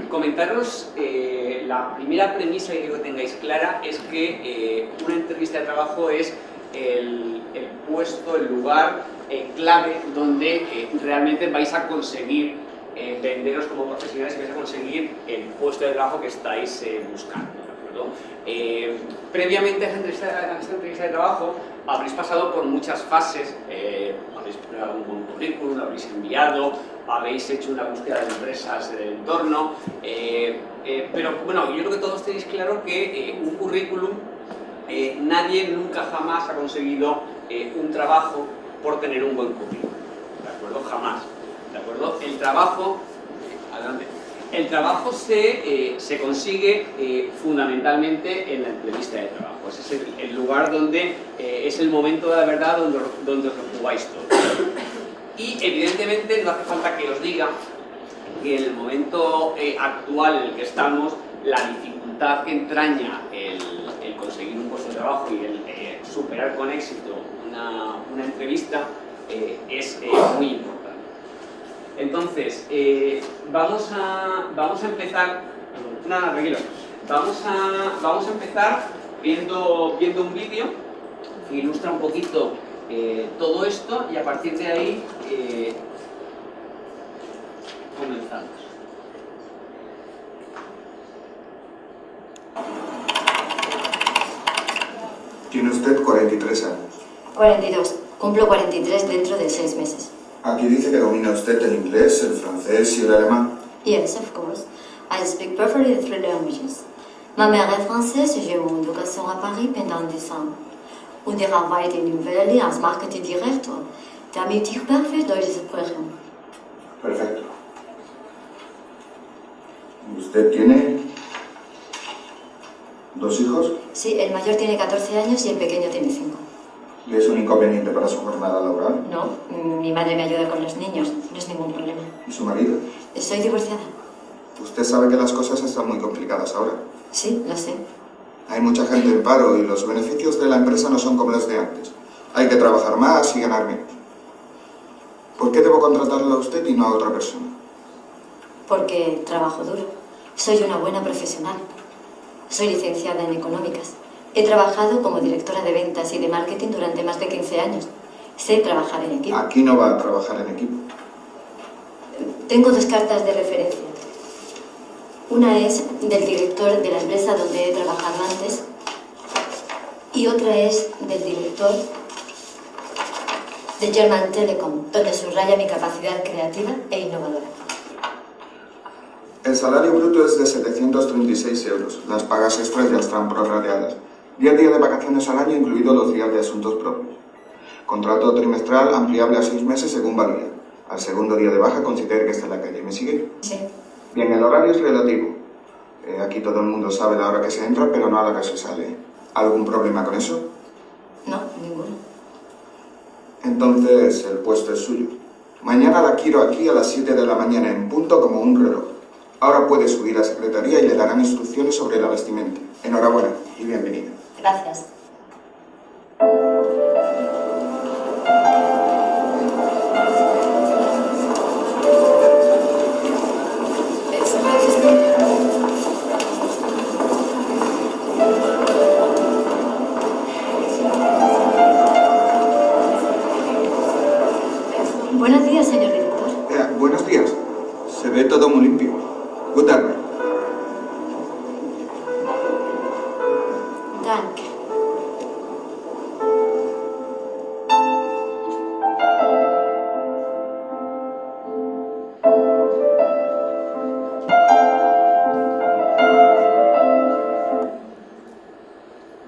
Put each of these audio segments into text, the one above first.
comentaros la primera premisa que quiero que tengáis clara es que una entrevista de trabajo es el puesto, el lugar clave donde realmente vais a conseguir venderos como profesionales y vais a conseguir el puesto de trabajo que estáis buscando, ¿de acuerdo? Previamente a esta entrevista de trabajo habréis pasado por muchas fases, habéis preparado un buen currículum, lo habéis enviado, habéis hecho una búsqueda de empresas del entorno, pero bueno, yo creo que todos tenéis claro que un currículum, nadie nunca jamás ha conseguido un trabajo por tener un buen currículum, ¿de acuerdo? Jamás, ¿de acuerdo? El trabajo, adelante. El trabajo se consigue fundamentalmente en la entrevista de trabajo. Ese es el lugar donde es el momento de la verdad donde os lo jugáis todo. Y evidentemente no hace falta que os diga que en el momento actual en el que estamos, la dificultad que entraña el conseguir un puesto de trabajo y el superar con éxito una entrevista es muy importante. Entonces, vamos a empezar, nada, tranquilo, vamos a empezar viendo un vídeo que ilustra un poquito todo esto y a partir de ahí comenzamos. Tiene usted 43 años. 42. Cumplo 43 dentro de 6 meses. Aquí dice que domina usted el inglés, el francés y el alemán. Yes, of course. I speak perfectly the 3 languages. Ma mère est française et j'ai eu mon éducation à Paris pendant 10 ans. Und ich arbeite in New Valley als Marketingdirektor, damit ich perfekt Deutsch spreche. Perfecto. ¿Usted tiene 2 hijos? Sí, el mayor tiene 14 años y el pequeño tiene 5. ¿Y es un inconveniente para su jornada laboral? No, mi madre me ayuda con los niños, no es ningún problema. ¿Y su marido? Soy divorciada. Usted sabe que las cosas están muy complicadas ahora. Sí, lo sé. Hay mucha gente en paro y los beneficios de la empresa no son como los de antes. Hay que trabajar más y ganar menos. ¿Por qué debo contratarlo a usted y no a otra persona? Porque trabajo duro. Soy una buena profesional. Soy licenciada en económicas. He trabajado como directora de ventas y de marketing durante más de 15 años. Sé trabajar en equipo. Aquí no va a trabajar en equipo. Tengo 2 cartas de referencia. Una es del director de la empresa donde he trabajado antes y otra es del director de German Telecom, donde subraya mi capacidad creativa e innovadora. El salario bruto es de 736 euros. Las pagas extras ya están prorrateadas. 10 días de vacaciones al año, incluidos los días de asuntos propios. Contrato trimestral ampliable a 6 meses según valía. Al segundo día de baja considere que está en la calle. ¿Me sigue? Sí. Bien, el horario es relativo. Aquí todo el mundo sabe la hora que se entra, pero no a la que se sale. ¿Algún problema con eso? No, ninguno. Entonces, el puesto es suyo. Mañana la quiero aquí a las 7 de la mañana en punto como un reloj. Ahora puede subir a secretaría y le darán instrucciones sobre la vestimenta. Enhorabuena y bienvenida. Gracias. Buenos días, señor director. Buenos días. Se ve todo muy limpio. Good tarde. Danke.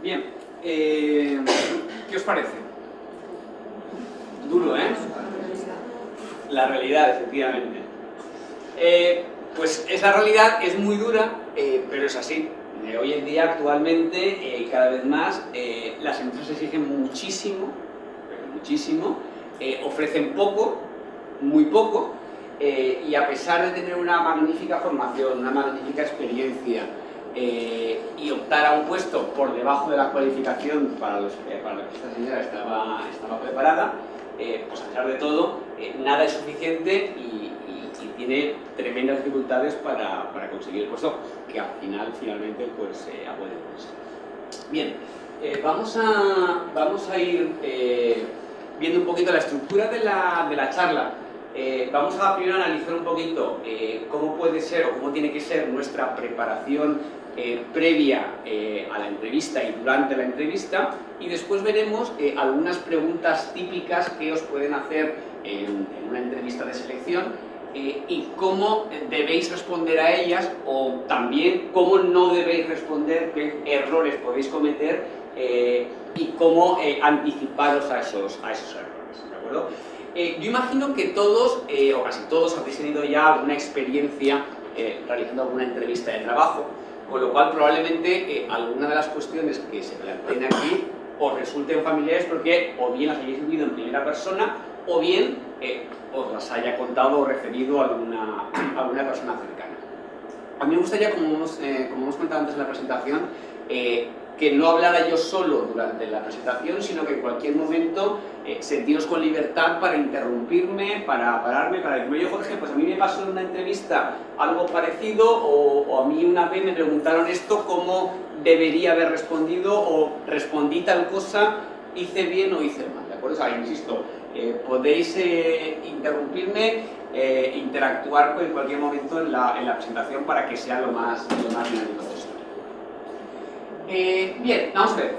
Bien, ¿qué os parece? Duro, ¿eh? La realidad, efectivamente. Pues esa realidad es muy dura, pero es así. Hoy en día, actualmente, cada vez más, las empresas exigen muchísimo, pero muchísimo, ofrecen poco, muy poco, y a pesar de tener una magnífica formación, una magnífica experiencia, y optar a un puesto por debajo de la cualificación para la que esta señora estaba preparada, pues a pesar de todo, nada es suficiente y tiene tremendas dificultades para conseguir el puesto, que finalmente pues, ha podido conseguir. Bien, vamos a ir viendo un poquito la estructura de la charla. Vamos a primero analizar un poquito cómo puede ser o cómo tiene que ser nuestra preparación previa a la entrevista y durante la entrevista, y después veremos algunas preguntas típicas que os pueden hacer en una entrevista de selección y cómo debéis responder a ellas, o también cómo no debéis responder, qué errores podéis cometer y cómo anticiparos a esos errores, ¿de acuerdo? Yo imagino que todos, o casi todos, habéis tenido ya alguna experiencia realizando alguna entrevista de trabajo, con lo cual probablemente alguna de las cuestiones que se planteen aquí os resulten familiares porque o bien las hayáis vivido en primera persona o bien os las haya contado o referido a alguna persona cercana. A mí me gustaría, como hemos comentado antes en la presentación, que no hablara yo solo durante la presentación, sino que en cualquier momento sentiros con libertad para interrumpirme, para pararme, para decirme, oye Jorge, pues a mí me pasó en una entrevista algo parecido, o a mí una vez me preguntaron esto, ¿cómo debería haber respondido? O respondí tal cosa, ¿hice bien o hice mal? ¿De acuerdo? O sea, insisto, podéis interrumpirme, interactuar en cualquier momento en la presentación para que sea lo más dinámico posible. Bien, vamos a ver.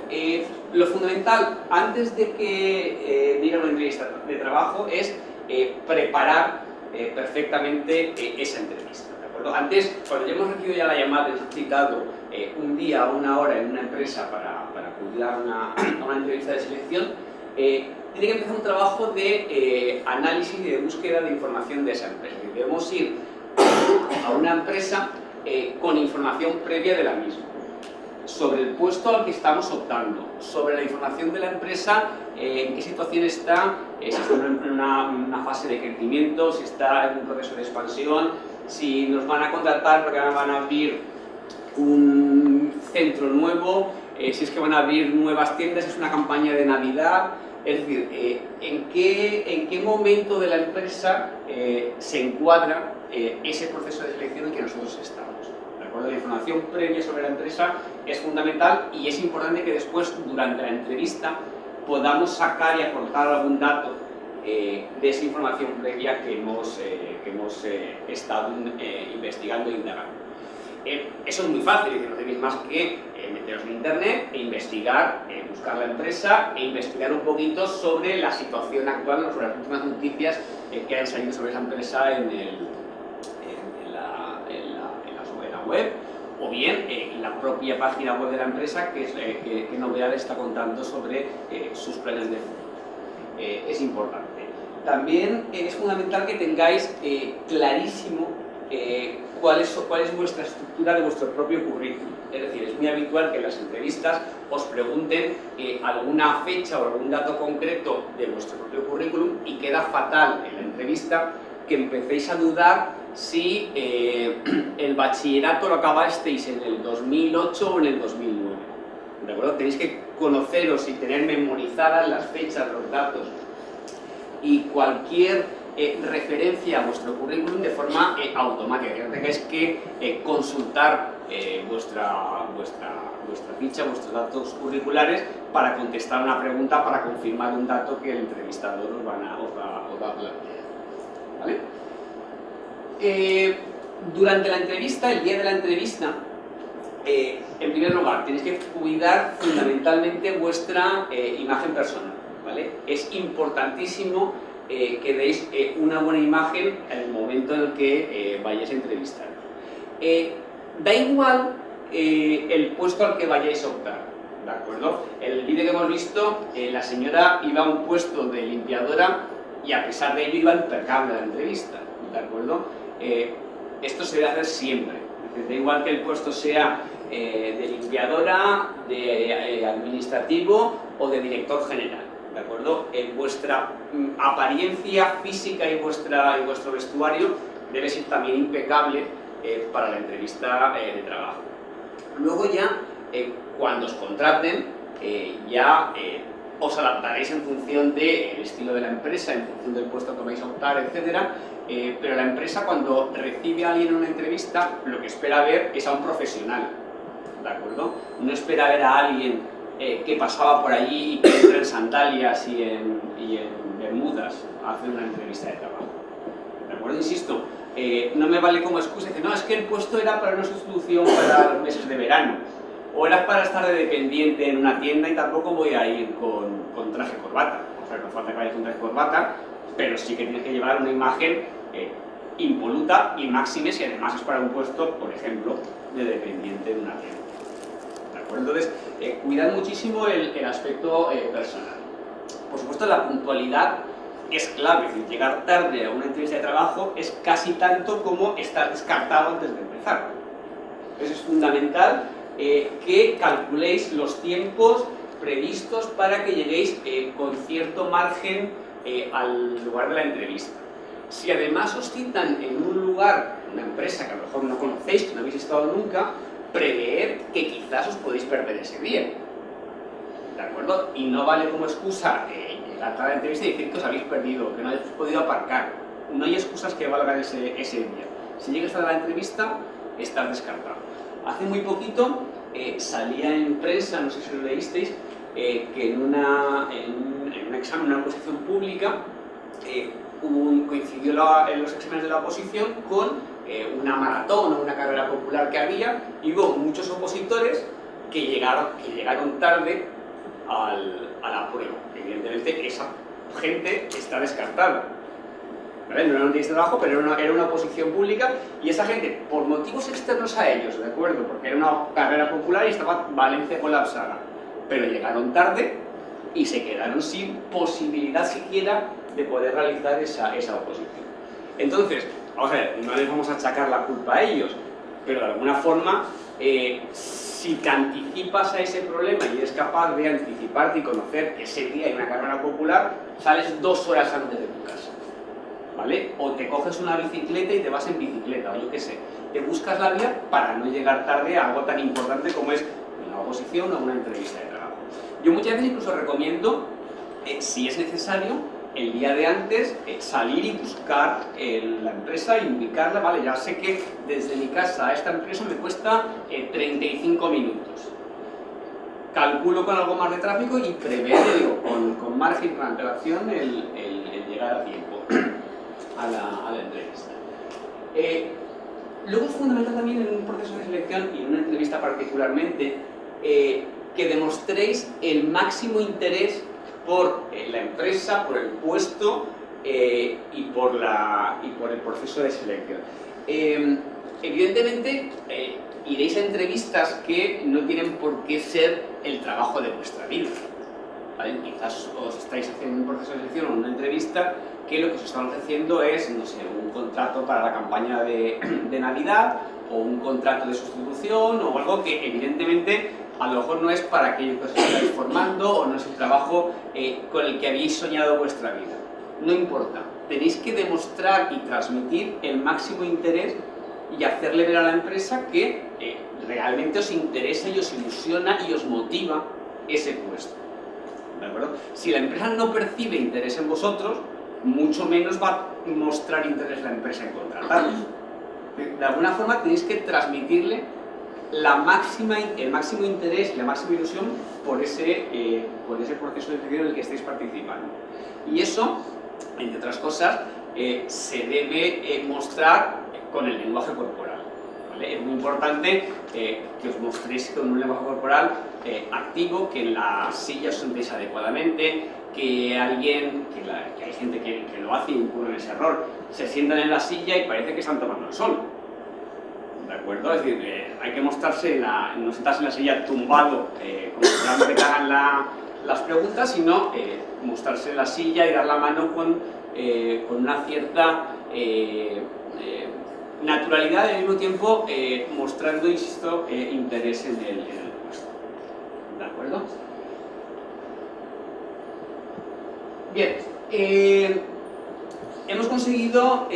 Lo fundamental antes de ir a una entrevista de trabajo es preparar perfectamente esa entrevista, ¿de acuerdo? Antes, cuando ya hemos recibido ya la llamada y nos han citado un día o una hora en una empresa para acudir a una entrevista de selección, tiene que empezar un trabajo de análisis y de búsqueda de información de esa empresa. Debemos ir a una empresa con información previa de la misma, sobre el puesto al que estamos optando, sobre la información de la empresa, en qué situación está, si está en una fase de crecimiento, si está en un proceso de expansión, si nos van a contratar porque van a abrir un centro nuevo, si es que van a abrir nuevas tiendas, si es una campaña de Navidad. Es decir, en qué momento de la empresa se encuadra ese proceso de selección en que nosotros estamos. La información previa sobre la empresa es fundamental, y es importante que después, durante la entrevista, podamos sacar y aportar algún dato de esa información previa que hemos estado investigando e indagando. Eso es muy fácil, no tenéis más que meteros en internet e investigar, buscar la empresa e investigar un poquito sobre la situación actual, sobre las últimas noticias que han salido sobre esa empresa en la web, o bien en la propia página web de la empresa, qué novedades está contando sobre sus planes de futuro. Es importante. También es fundamental que tengáis clarísimo cuál es vuestra estructura de vuestro propio currículum. Es decir, es muy habitual que en las entrevistas os pregunten alguna fecha o algún dato concreto de vuestro propio currículum, y queda fatal en la entrevista que empecéis a dudar si el bachillerato lo acabasteis en el 2008 o en el 2009. ¿De acuerdo? Tenéis que conoceros y tener memorizadas las fechas, los datos y cualquier referencia a vuestro currículum de forma automática, que no tengáis que consultar vuestra ficha, vuestros datos curriculares para contestar una pregunta, para confirmar un dato que el entrevistador os va a plantear. ¿Vale? Durante la entrevista, el día de la entrevista, en primer lugar, tenéis que cuidar fundamentalmente vuestra imagen personal, ¿vale? Es importantísimo que deis una buena imagen en el momento en el que vayáis a entrevistar. Da igual el puesto al que vayáis a optar, ¿de acuerdo? En el vídeo que hemos visto, la señora iba a un puesto de limpiadora y a pesar de ello iba impecable a la entrevista, ¿de acuerdo? Esto se debe hacer siempre. Da igual que el puesto sea de limpiadora, de administrativo o de director general, ¿de acuerdo? Vuestra apariencia física y vuestro vestuario debe ser también impecable para la entrevista de trabajo. Luego ya, cuando os contraten, os adaptaréis en función del estilo de la empresa, en función del puesto que vais a optar, etcétera. Pero la empresa, cuando recibe a alguien en una entrevista, lo que espera ver es a un profesional, ¿de acuerdo? No espera ver a alguien que pasaba por allí y que entra en sandalias y en bermudas a hacer una entrevista de trabajo, ¿de acuerdo? Insisto, no me vale como excusa decir, no, es que el puesto era para una sustitución para los meses de verano, o era para estar de dependiente en una tienda y tampoco voy a ir con traje y corbata. O sea, no falta que vayas con traje y corbata, pero sí que tienes que llevar una imagen impoluta y máxime si además es para un puesto, por ejemplo, de dependiente de una tienda. ¿De acuerdo? Entonces, cuidad muchísimo el aspecto personal. Por supuesto, la puntualidad es clave, es decir, llegar tarde a una entrevista de trabajo es casi tanto como estar descartado antes de empezar. Entonces, es fundamental que calculéis los tiempos previstos para que lleguéis con cierto margen al lugar de la entrevista. Si además os citan en un lugar, una empresa que a lo mejor no conocéis, que no habéis estado nunca, prever que quizás os podéis perder ese día, ¿de acuerdo? Y no vale como excusa llegar a la entrevista y decir que os habéis perdido, que no habéis podido aparcar. No hay excusas que valgan ese día. Si llegas a la entrevista, estás descartado. Hace muy poquito salía en prensa, no sé si lo leísteis, que en un examen, una oposición pública, coincidió en los exámenes de la oposición con una maratón o una carrera popular que había, y hubo muchos opositores que llegaron tarde a la prueba. Evidentemente esa gente está descartada, ¿vale? No era un día de trabajo, pero era una oposición pública, y esa gente, por motivos externos a ellos, ¿de acuerdo? Porque era una carrera popular y estaba Valencia colapsada, pero llegaron tarde y se quedaron sin posibilidad siquiera de poder realizar esa oposición. Entonces, vamos a ver, no les vamos a achacar la culpa a ellos, pero de alguna forma, si te anticipas a ese problema y eres capaz de anticiparte y conocer que ese día hay una carrera popular, sales 2 horas antes de tu casa, ¿vale? O te coges una bicicleta y te vas en bicicleta, o yo qué sé, te buscas la vía para no llegar tarde a algo tan importante como es una oposición o una entrevista de trabajo. Yo muchas veces incluso recomiendo, si es necesario, el día de antes salir y buscar la empresa y ubicarla, vale, ya sé que desde mi casa a esta empresa me cuesta 35 minutos. Calculo con algo más de tráfico y prever, con margen, con antelación, el llegar a tiempo a la entrevista. Luego es fundamental también en un proceso de selección y en una entrevista particularmente que demostréis el máximo interés por la empresa, por el puesto y por el proceso de selección. Evidentemente, iréis a entrevistas que no tienen por qué ser el trabajo de vuestra vida, ¿vale? Quizás os estáis haciendo un proceso de selección o una entrevista que lo que os están ofreciendo es, no sé, un contrato para la campaña de Navidad, o un contrato de sustitución, o algo que evidentemente a lo mejor no es para aquello que os estáis formando, o no es el trabajo con el que habéis soñado vuestra vida. No importa, tenéis que demostrar y transmitir el máximo interés y hacerle ver a la empresa que realmente os interesa y os ilusiona y os motiva ese puesto, ¿de acuerdo? Si la empresa no percibe interés en vosotros, mucho menos va a mostrar interés la empresa en contrataros. De alguna forma tenéis que transmitirle el máximo interés y la máxima ilusión por ese proceso de selección en el que estáis participando. Y eso, entre otras cosas, se debe mostrar con el lenguaje corporal, ¿vale? Es muy importante que os mostréis con un lenguaje corporal activo, que en la silla os sentéis adecuadamente, que hay gente que lo hace y incurre en ese error, se sientan en la silla y parece que están tomando el sol, ¿de acuerdo? Es decir, hay que mostrarse, no sentarse en la silla tumbado, como esperando que te hagan las preguntas, sino mostrarse en la silla y dar la mano con una cierta naturalidad, y al mismo tiempo mostrando, insisto, interés en el puesto, ¿de acuerdo? Bien, hemos conseguido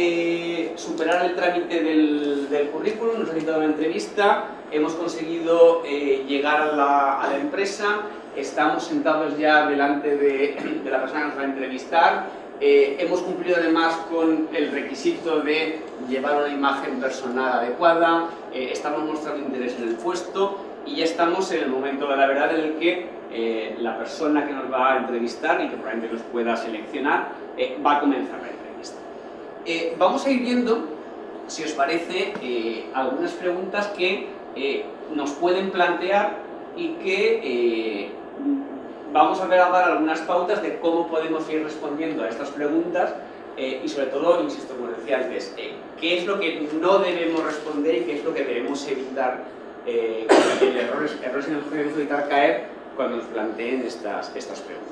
superar el trámite del currículum, nos ha citado una entrevista, hemos conseguido llegar a la empresa, estamos sentados ya delante de la persona que nos va a entrevistar, hemos cumplido además con el requisito de llevar una imagen personal adecuada, estamos mostrando interés en el puesto y ya estamos en el momento de la verdad en el que la persona que nos va a entrevistar y que probablemente nos pueda seleccionar va a comenzar la entrevista. Vamos a ir viendo, si os parece, algunas preguntas que nos pueden plantear y que vamos a ver a dar algunas pautas de cómo podemos ir respondiendo a estas preguntas y sobre todo, insisto, como decía antes, qué es lo que no debemos responder y qué es lo que debemos evitar, errores en los que debemos evitar caer cuando nos planteen estas preguntas.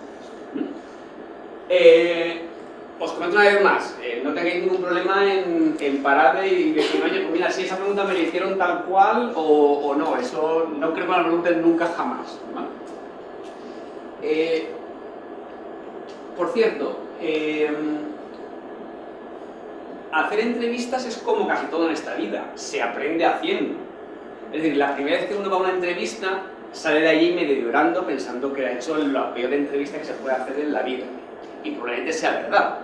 Os comento una vez más, no tengáis ningún problema en parar y decir, oye, pues mira, si esa pregunta me la hicieron tal cual o no, eso no creo que me la pregunten nunca jamás, ¿vale? Por cierto, hacer entrevistas es como casi todo en esta vida, se aprende haciendo. Es decir, la primera vez que uno va a una entrevista sale de allí medio llorando pensando que ha hecho la peor entrevista que se puede hacer en la vida. Y probablemente sea verdad.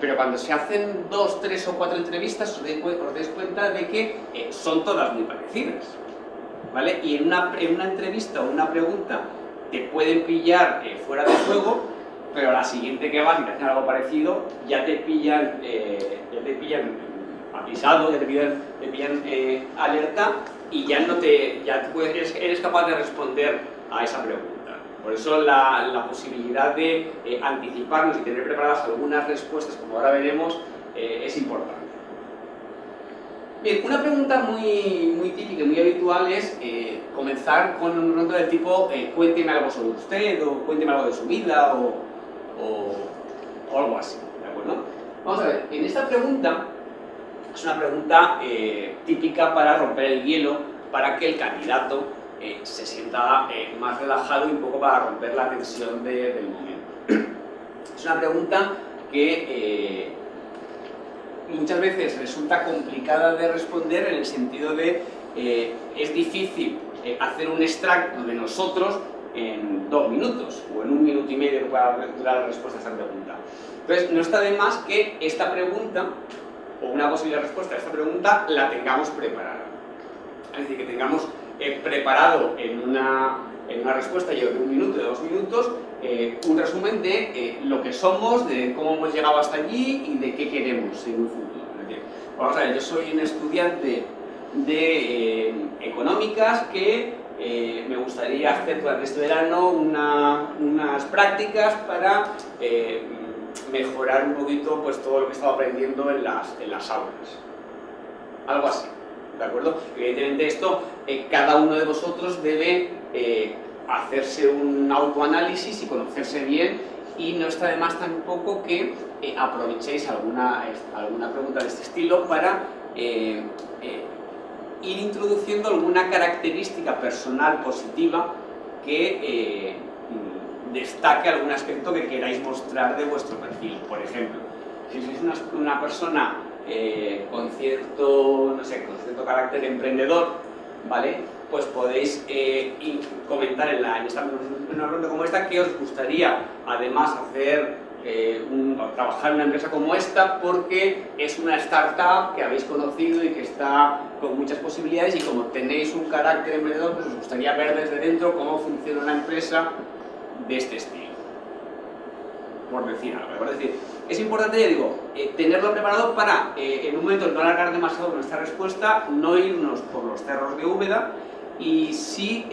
Pero cuando se hacen 2, 3 o 4 entrevistas os dais cuenta de que son todas muy parecidas, ¿vale? Y en una entrevista o una pregunta te pueden pillar fuera de juego, pero a la siguiente que vas y te hacen algo parecido ya te pillan avisado, ya te pillan alerta y ya eres capaz de responder a esa pregunta. Por eso la posibilidad de anticiparnos y tener preparadas algunas respuestas, como ahora veremos, es importante. Bien, una pregunta muy típica y muy habitual es comenzar con un pregunta del tipo cuénteme algo sobre usted, o cuénteme algo de su vida, o algo así, ¿de acuerdo? Vamos a ver, en esta pregunta es una pregunta típica para romper el hielo, para que el candidato se sienta más relajado y un poco para romper la tensión del momento. Es una pregunta que muchas veces resulta complicada de responder en el sentido de es difícil hacer un extracto de nosotros en 2 minutos o en 1 minuto y medio para durar la respuesta a esta pregunta. Entonces, no está de más que esta pregunta o una posible respuesta a esta pregunta la tengamos preparada. Es decir, que tengamos preparado en una respuesta de 1 minuto, de 2 minutos, un resumen de lo que somos, de cómo hemos llegado hasta allí y de qué queremos en un futuro. Es decir, vamos a ver, yo soy un estudiante de económicas que me gustaría hacer durante este verano unas prácticas para mejorar un poquito pues, todo lo que he estado aprendiendo en las aulas. Algo así. ¿De acuerdo? Evidentemente esto, cada uno de vosotros debe hacerse un autoanálisis y conocerse bien y no está de más tampoco que aprovechéis alguna pregunta de este estilo para ir introduciendo alguna característica personal positiva que destaque algún aspecto que queráis mostrar de vuestro perfil. Por ejemplo, si sois una persona con cierto carácter emprendedor, ¿vale? Pues podéis comentar en una pregunta como esta que os gustaría además trabajar en una empresa como esta porque es una startup que habéis conocido y que está con muchas posibilidades y como tenéis un carácter emprendedor pues os gustaría ver desde dentro cómo funciona una empresa de este estilo, por decir algo. Es decir, es importante, ya digo, tenerlo preparado para, en un momento, no alargar demasiado nuestra respuesta, no irnos por los cerros de Úbeda y sí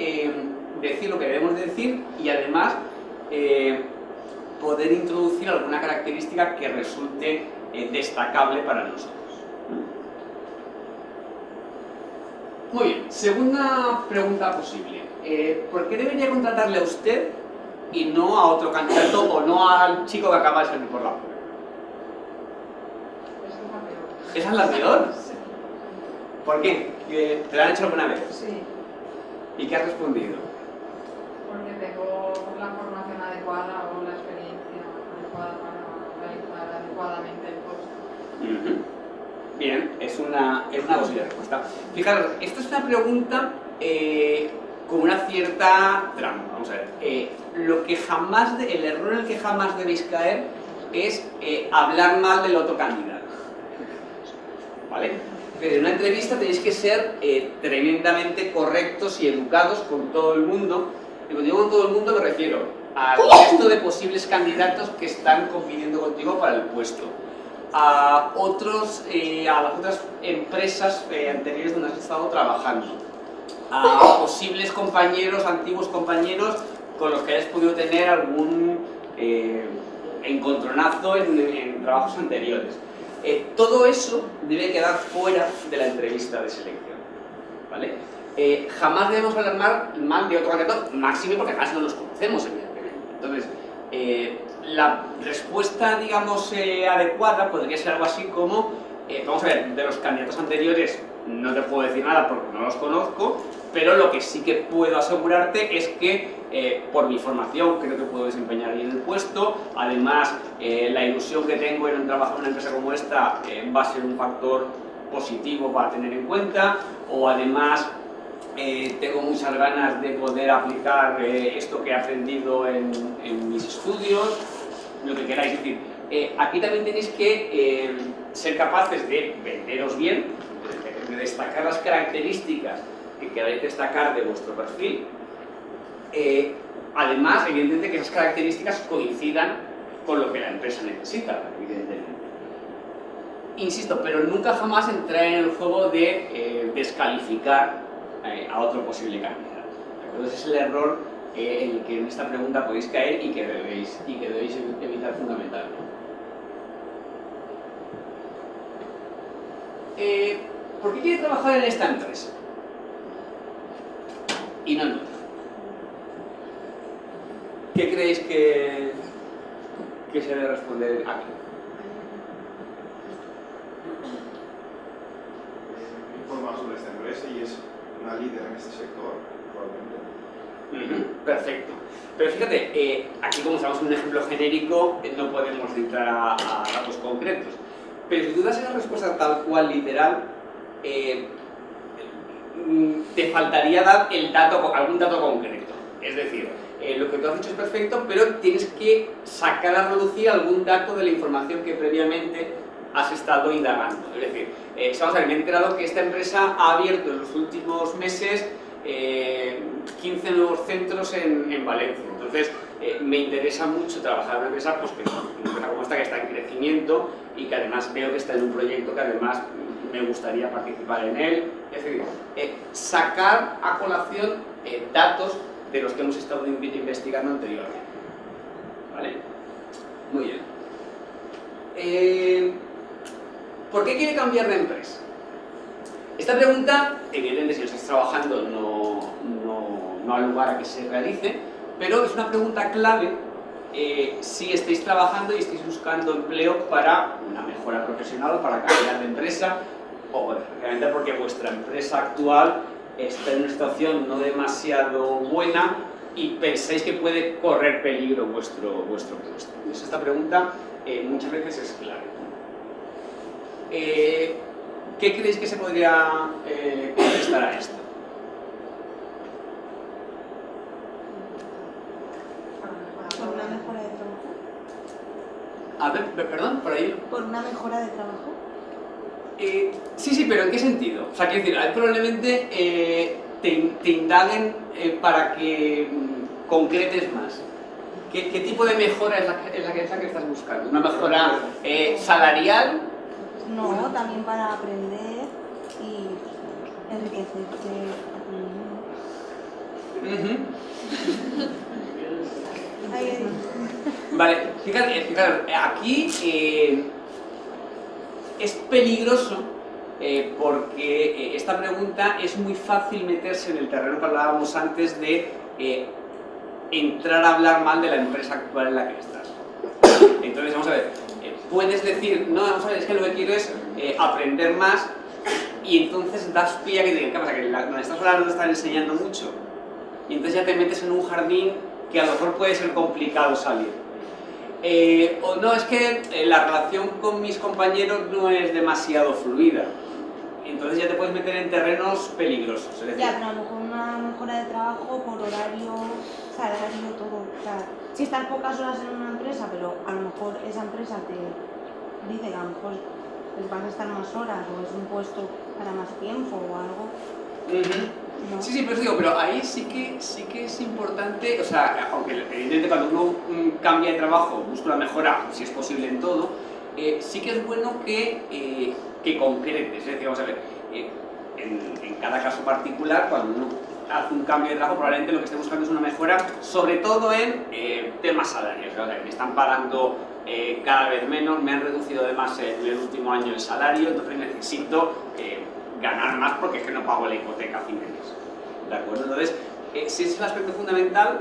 decir lo que debemos decir y además poder introducir alguna característica que resulte destacable para nosotros. Muy bien, segunda pregunta posible. ¿Por qué debería contratarle a usted y no a otro candidato o no al chico que acaba de salir por la puerta? ¿Esa es la peor? Sí. ¿Por qué? ¿Te la han hecho alguna vez? Sí, ¿Y qué has respondido? porque tengo la formación adecuada o la experiencia adecuada para realizar adecuadamente el puesto. Bien, es una posible respuesta. Fijaros, esta es una pregunta con una cierta trampa. Vamos a ver, el error en el que jamás debéis caer es hablar mal del otro candidato, ¿vale? Pero en una entrevista tenéis que ser tremendamente correctos y educados con todo el mundo. Y cuando digo con todo el mundo me refiero al resto de posibles candidatos que están compitiendo contigo para el puesto, a las otras empresas anteriores donde has estado trabajando, a posibles compañeros, antiguos compañeros con los que hayas podido tener algún encontronazo en trabajos anteriores. Todo eso debe quedar fuera de la entrevista de selección, ¿vale? Jamás debemos hablar mal de otro candidato, máximo porque además no nos conocemos, evidentemente. Entonces, la respuesta, digamos, adecuada podría ser algo así como, vamos a ver, de los candidatos anteriores no te puedo decir nada porque no los conozco, pero lo que sí que puedo asegurarte es que por mi formación creo que puedo desempeñar bien el puesto. Además, la ilusión que tengo en trabajar en una empresa como esta va a ser un factor positivo para tener en cuenta, o además tengo muchas ganas de poder aplicar esto que he aprendido en mis estudios, lo que queráis. Es decir, aquí también tenéis que ser capaces de venderos bien, de destacar las características que queráis destacar de vuestro perfil. Además, evidentemente, que esas características coincidan con lo que la empresa necesita, evidentemente. Insisto, pero nunca jamás entrar en el juego de descalificar a otro posible candidato. Entonces es el error en el que en esta pregunta podéis caer y que debéis evitar fundamentalmente. ¿Por qué quiere trabajar en esta empresa? Y no en otra. ¿Qué creéis que se debe responder aquí? Informar sobre esta empresa y es una líder en este sector, probablemente. Perfecto. Pero fíjate, aquí como estamos en un ejemplo genérico, no podemos entrar a datos concretos. Pero si tú das esa respuesta tal cual literal, te faltaría dar algún dato concreto. Es decir, lo que tú has dicho es perfecto, pero tienes que sacar a relucir algún dato de la información que previamente has estado indagando. Es decir, vamos a ver, me he enterado que esta empresa ha abierto en los últimos meses 15 nuevos centros en Valencia. Entonces, me interesa mucho trabajar en una empresa, pues, una empresa como esta que está en crecimiento y que además veo que está en un proyecto que además me gustaría participar en él. Es decir, sacar a colación datos de los que hemos estado investigando anteriormente. ¿Vale? Muy bien. ¿Por qué quiere cambiar de empresa? Esta pregunta, evidentemente, si no estáis trabajando, no ha lugar a que se realice, pero es una pregunta clave si estáis trabajando y estáis buscando empleo para una mejora profesional o para cambiar de empresa, o especialmente porque vuestra empresa actual está en una situación no demasiado buena y pensáis que puede correr peligro vuestro puesto. Entonces, esta pregunta muchas veces es clave. ¿Qué creéis que se podría contestar a esto? ¿Por una mejora de trabajo? A ver, perdón, por ahí. ¿Por una mejora de trabajo? Sí, pero ¿en qué sentido? O sea, quiero decir, probablemente te indaguen para que concretes más. ¿Qué tipo de mejora es la que estás buscando? ¿Una mejora salarial? No, también para aprender y enriquecerse. Vale, fíjate, aquí es peligroso porque esta pregunta es muy fácil meterse en el terreno que hablábamos antes de entrar a hablar mal de la empresa actual en la que estás. Entonces, vamos a ver, puedes decir, no, vamos a ver, es que lo que quiero es aprender más, y entonces das pie a que te digan, ¿qué pasa? Que donde estás ahora no te están enseñando mucho, y entonces ya te metes en un jardín que a lo mejor puede ser complicado salir. O no, es que la relación con mis compañeros no es demasiado fluida, entonces ya te puedes meter en terrenos peligrosos. Es decir, Ya, pero a lo mejor una mejora de trabajo por horario, salario, todo. O sea, si estás pocas horas en una empresa, pero a lo mejor esa empresa te dice que a lo mejor pues vas a estar más horas o es un puesto para más tiempo o algo. ¿No? Sí, pero digo, pero ahí sí que es importante, o sea, aunque evidentemente cuando uno cambia de trabajo, busca una mejora, si es posible en todo, sí que es bueno que concretes, es decir, vamos a ver, en cada caso particular, cuando uno hace un cambio de trabajo, probablemente lo que esté buscando es una mejora, sobre todo en temas salarios, o sea, me están pagando cada vez menos, me han reducido además en el último año el salario, entonces necesito ganar más porque es que no pago la hipoteca a fin de mes, ¿de acuerdo? Entonces, si es el aspecto fundamental,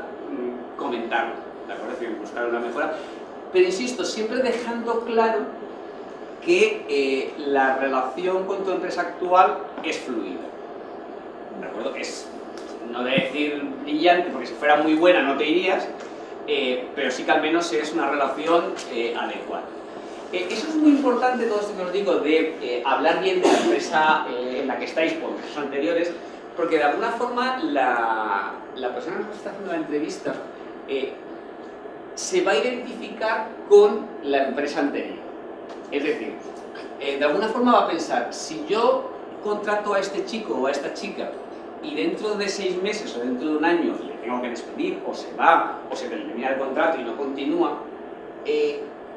comentarlo, ¿de acuerdo? Es decir, buscar una mejora, pero insisto, siempre dejando claro que la relación con tu empresa actual es fluida, ¿de acuerdo? No de decir brillante, porque si fuera muy buena no te irías, pero sí que al menos es una relación adecuada. Eso es muy importante, todo esto que os digo, de hablar bien de la empresa en la que estáis por empresas anteriores, porque de alguna forma la persona que os está haciendo la entrevista se va a identificar con la empresa anterior. Es decir, de alguna forma va a pensar, si yo contrato a este chico o a esta chica y dentro de 6 meses o dentro de un año le tengo que despedir, o se va, o se termina el contrato y no continúa,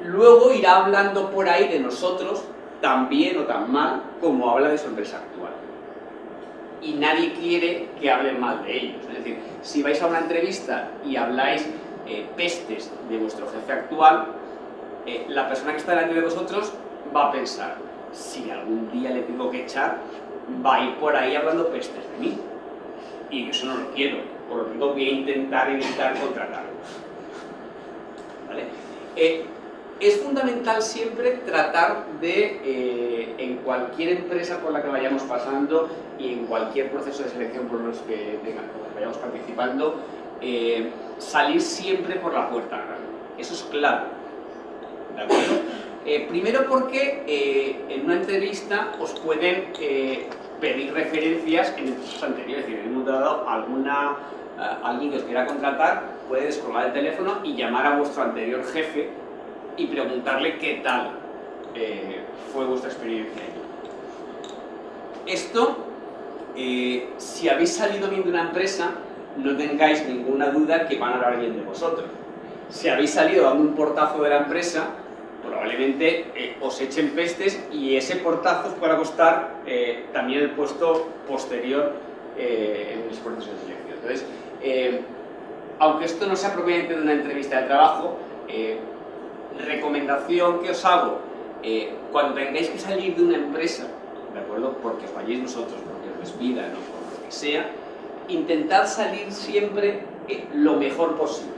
luego irá hablando por ahí de nosotros tan bien o tan mal como habla de su empresa actual. Y nadie quiere que hablen mal de ellos. Es decir, si vais a una entrevista y habláis pestes de vuestro jefe actual, la persona que está delante de vosotros va a pensar, si algún día le tengo que echar, va a ir por ahí hablando pestes de mí. Y eso no lo quiero, por lo tanto voy a intentar evitar contratarlo. ¿Vale? Es fundamental siempre tratar de, en cualquier empresa por la que vayamos pasando y en cualquier proceso de selección por los que vayamos participando, salir siempre por la puerta grande. Eso es clave. ¿De acuerdo? Primero porque en una entrevista os pueden pedir referencias en empresas anteriores. Es decir, en un momento dado alguien que os quiera contratar puede descolgar el teléfono y llamar a vuestro anterior jefe y preguntarle qué tal fue vuestra experiencia. Esto, si habéis salido bien de una empresa, no tengáis ninguna duda que van a hablar bien de vosotros. Si habéis salido dando un portazo de la empresa, probablemente os echen pestes y ese portazo os pueda costar también el puesto posterior en ese proceso de selección. Entonces, aunque esto no sea propiamente de una entrevista de trabajo, recomendación que os hago, cuando tengáis que salir de una empresa, ¿de acuerdo? Porque os vayáis vosotros, porque os despidan o por lo que sea, intentad salir siempre lo mejor posible.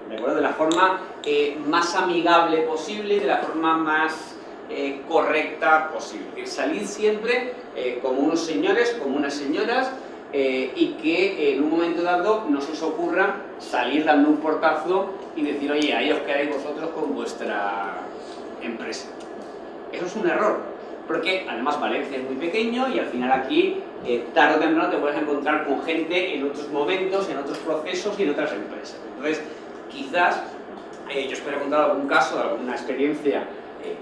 ¿De acuerdo? De la forma más amigable posible y de la forma más correcta posible. Salir siempre como unos señores, como unas señoras, y que en un momento dado no se os ocurra salir dando un portazo y decir, oye, ahí os quedáis vosotros con vuestra empresa. Eso es un error, porque además Valencia es muy pequeño y al final aquí, tarde o temprano, te puedes encontrar con gente en otros momentos, en otros procesos y en otras empresas. Entonces, quizás, yo os puedo contar algún caso, alguna experiencia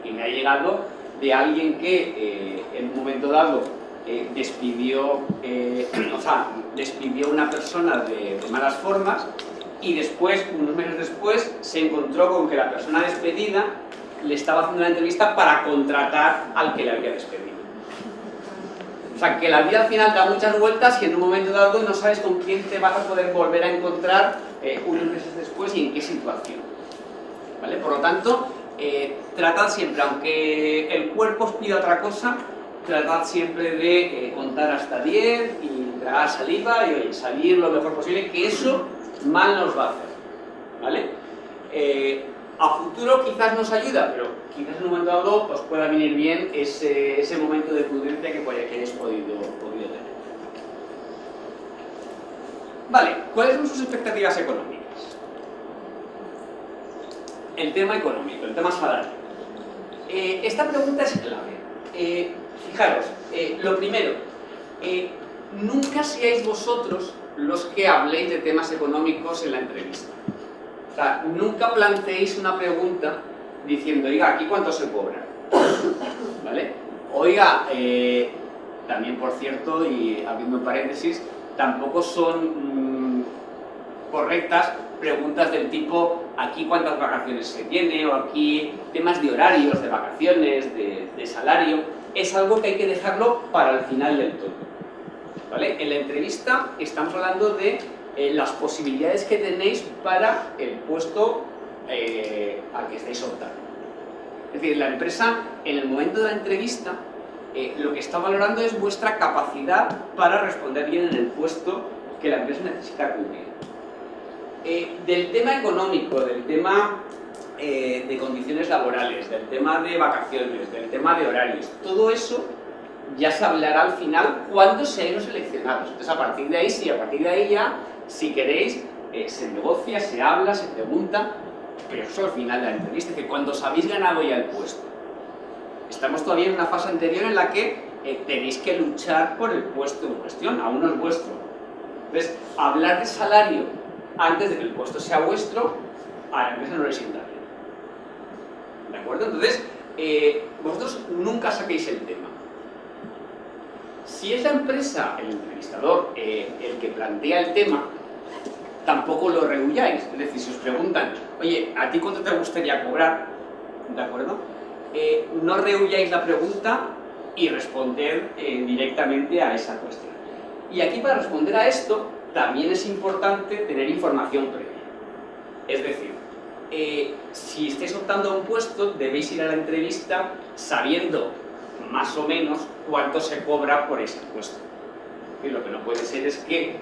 que me ha llegado de alguien que en un momento dado despidió a una persona de malas formas y después, unos meses después, se encontró con que la persona despedida le estaba haciendo una entrevista para contratar al que le había despedido. O sea, que la vida al final da muchas vueltas y en un momento dado no sabes con quién te vas a poder volver a encontrar unos meses después y en qué situación. ¿Vale? Por lo tanto, tratad siempre, aunque el cuerpo os pida otra cosa, tratad siempre de contar hasta 10 y tragar saliva y oye, salir lo mejor posible, que eso mal nos va a hacer. ¿Vale? A futuro quizás nos ayuda, pero quizás en un momento dado os pueda venir bien ese momento de prudencia que hayáis podido tener. Vale, ¿cuáles son sus expectativas económicas? El tema económico, el tema salario. Esta pregunta es clave. Fijaros, lo primero, nunca seáis vosotros los que habléis de temas económicos en la entrevista. O sea, nunca planteéis una pregunta diciendo, oiga, ¿aquí cuánto se cobra? ¿Vale? Oiga, también por cierto, y abriendo un paréntesis, tampoco son correctas preguntas del tipo, aquí cuántas vacaciones se tiene, o aquí temas de horarios, de vacaciones, de salario. Es algo que hay que dejarlo para el final del todo. ¿Vale? En la entrevista estamos hablando de las posibilidades que tenéis para el puesto al que estáis optando. Es decir, la empresa, en el momento de la entrevista, lo que está valorando es vuestra capacidad para responder bien en el puesto que la empresa necesita cubrir. Del tema económico, del tema de condiciones laborales, del tema de vacaciones, del tema de horarios, todo eso ya se hablará al final cuando seáis los seleccionados. Entonces, a partir de ahí, sí, a partir de ahí ya, si queréis, se negocia, se habla, se pregunta, pero eso al final de la entrevista, es que cuando os habéis ganado ya el puesto. Estamos todavía en una fase anterior en la que tenéis que luchar por el puesto en cuestión, aún no es vuestro. Entonces, hablar de salario antes de que el puesto sea vuestro, a la empresa no le sienta bien. ¿De acuerdo? Entonces, vosotros nunca saquéis el tema. Si es la empresa, el entrevistador, el que plantea el tema, tampoco lo rehuyáis. Es decir, si os preguntan, oye, ¿a ti cuánto te gustaría cobrar? ¿De acuerdo? No rehuyáis la pregunta y responder directamente a esa cuestión. Y aquí, para responder a esto, también es importante tener información previa. Es decir, si estáis optando a un puesto, debéis ir a la entrevista sabiendo más o menos cuánto se cobra por ese puesto. Y lo que no puede ser es que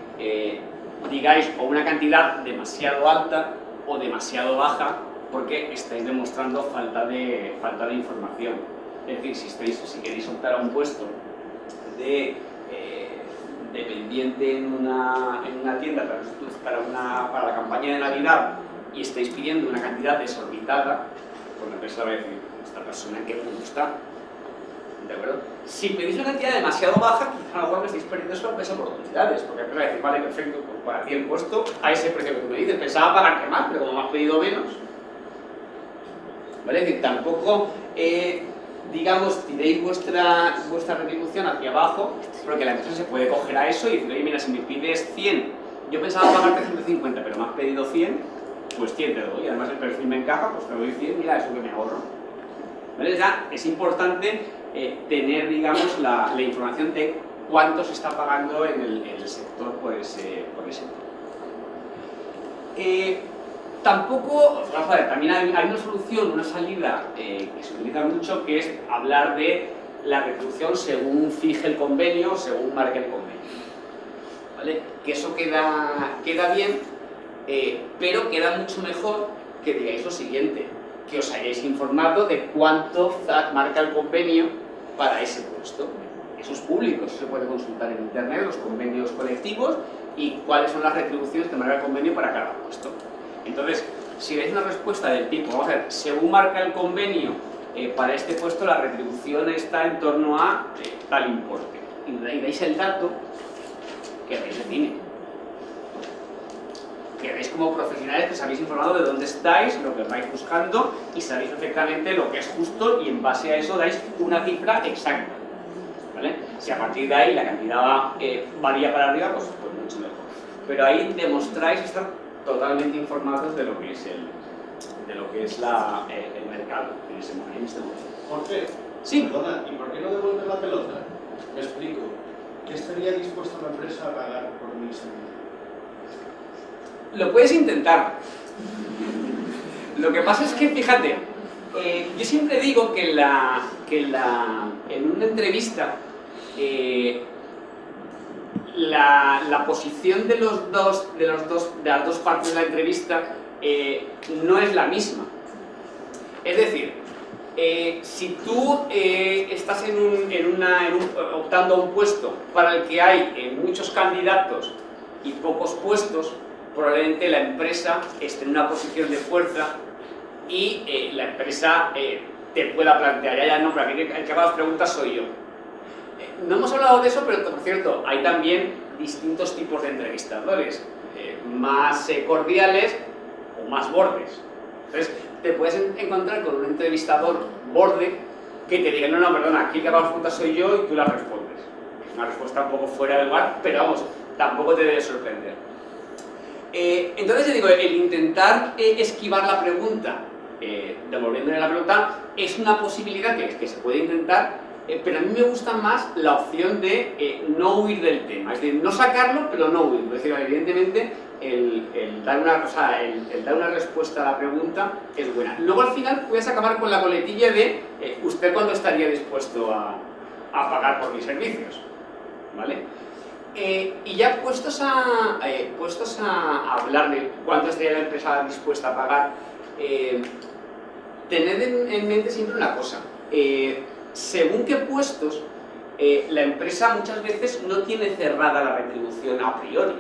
digáis o una cantidad demasiado alta o demasiado baja, porque estáis demostrando falta de información. Es decir, si queréis optar a un puesto de dependiente en una tienda para la campaña de Navidad y estáis pidiendo una cantidad desorbitada, pues la empresa va a decir, ¿esta persona en qué punto está? ¿De acuerdo? Si pedís una cantidad demasiado baja, quizá a lo mejor me estáis perdiendo sorpresas oportunidades, porque la empresa va a decir, vale, perfecto, pues para ti el puesto a ese precio que tú me dices, pensaba pagarte más, pero como me has pedido menos, ¿vale? Es decir, tampoco, digamos, tiréis vuestra retribución hacia abajo, porque la empresa se puede coger a eso y decir, oye, mira, si me pides 100, yo pensaba pagarte 150, pero me has pedido 100, pues 100 te doy, y además el perfil me encaja, pues te doy 100, mira, eso que me ahorro. ¿Vale? Ya es importante tener, digamos, la información de cuánto se está pagando en el sector por ese tampoco, vamos a ver, también hay una solución, una salida que se utiliza mucho, que es hablar de la retribución según fije el convenio, según marque el convenio. ¿Vale? Que eso queda bien, pero queda mucho mejor que digáis lo siguiente, que os hayáis informado de cuánto marca el convenio para ese puesto. Eso es público, eso se puede consultar en internet, los convenios colectivos y cuáles son las retribuciones que marca el convenio para cada puesto. Entonces, si dais una respuesta del tipo, vamos a ver, según marca el convenio, para este puesto la retribución está en torno a tal importe, y dais el dato, que define. Que veis como profesionales que os habéis informado de dónde estáis, lo que vais buscando y sabéis perfectamente lo que es justo y en base a eso dais una cifra exacta. ¿Vale? Si a partir de ahí la cantidad varía para arriba, pues mucho mejor. Pero ahí demostráis estar totalmente informados de lo que es el mercado en este momento. Jorge, sí. Perdona, ¿y por qué no devuelves la pelota? Me explico. ¿Qué estaría dispuesta la empresa a pagar por mi servicio? Lo puedes intentar. Lo que pasa es que, fíjate, yo siempre digo que en una entrevista la posición de las dos partes de la entrevista no es la misma. Es decir, si tú estás optando a un puesto para el que hay muchos candidatos y pocos puestos, probablemente la empresa esté en una posición de fuerza y la empresa te pueda plantear, ya no, pero aquí el que haga las preguntas soy yo. No hemos hablado de eso, pero por cierto, hay también distintos tipos de entrevistadores, más cordiales o más bordes. Entonces, te puedes encontrar con un entrevistador borde que te diga, no, no, perdona, aquí el que haga las preguntas soy yo y tú las respondes. Es una respuesta un poco fuera del lugar, pero vamos, tampoco te debe sorprender. Entonces, yo digo, el intentar esquivar la pregunta, devolviéndole la pelota, es una posibilidad que se puede intentar, pero a mí me gusta más la opción de no huir del tema, es decir, no sacarlo, pero no huir. Es decir, evidentemente, el dar una respuesta a la pregunta es buena. Luego, al final, puedes acabar con la coletilla de ¿usted cuándo estaría dispuesto a pagar por mis servicios? ¿Vale? Y ya puestos a hablar de cuánto estaría la empresa dispuesta a pagar, tened en mente siempre una cosa. Según qué puestos, la empresa muchas veces no tiene cerrada la retribución a priori.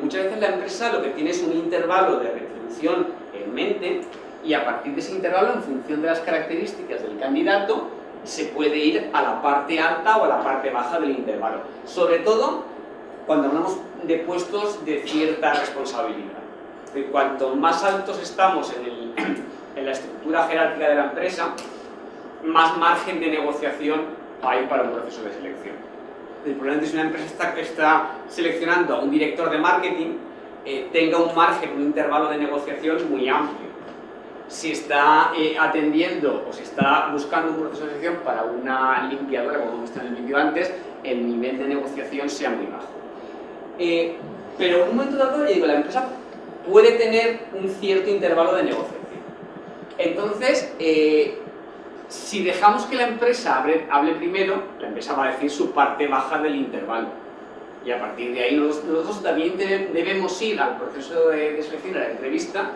Muchas veces la empresa lo que tiene es un intervalo de retribución en mente y a partir de ese intervalo, en función de las características del candidato, se puede ir a la parte alta o a la parte baja del intervalo. Sobre todo cuando hablamos de puestos de cierta responsabilidad. Cuanto más altos estamos en la estructura jerárquica de la empresa, más margen de negociación hay para un proceso de selección. Probablemente si una empresa está seleccionando a un director de marketing, tenga un margen, un intervalo de negociación muy amplio. Si está atendiendo o si está buscando un proceso de selección para una limpiadora, como hemos visto en el vídeo antes, el nivel de negociación sea muy bajo. Pero en un momento dado, yo digo, la empresa puede tener un cierto intervalo de negociación. Entonces, si dejamos que la empresa hable primero, la empresa va a decir su parte baja del intervalo. Y a partir de ahí nosotros también debemos ir al proceso de selección, a la entrevista,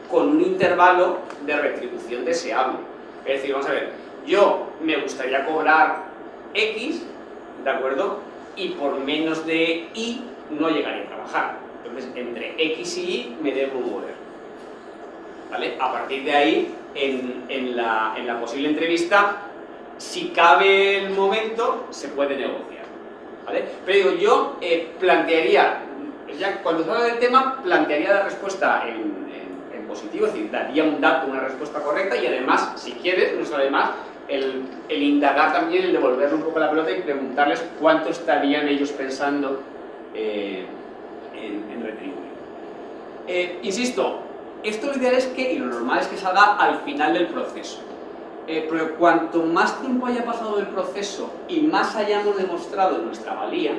con un intervalo de retribución deseable. Es decir, vamos a ver, yo me gustaría cobrar X, ¿de acuerdo? Y por menos de Y no llegaría a trabajar. Entonces, entre X y Y me debo mover. ¿Vale? A partir de ahí, en la posible entrevista, si cabe el momento, se puede negociar. ¿Vale? Pero digo, yo plantearía, ya cuando se habla del tema, plantearía la respuesta en positivo, es decir, daría un dato, una respuesta correcta y además, si quieres, no solo además, el indagar también, el devolverle un poco la pelota y preguntarles cuánto estarían ellos pensando en retribuir. Insisto, esto lo ideal es que, y lo normal es que salga al final del proceso. Pero cuanto más tiempo haya pasado del proceso y más hayamos demostrado nuestra valía,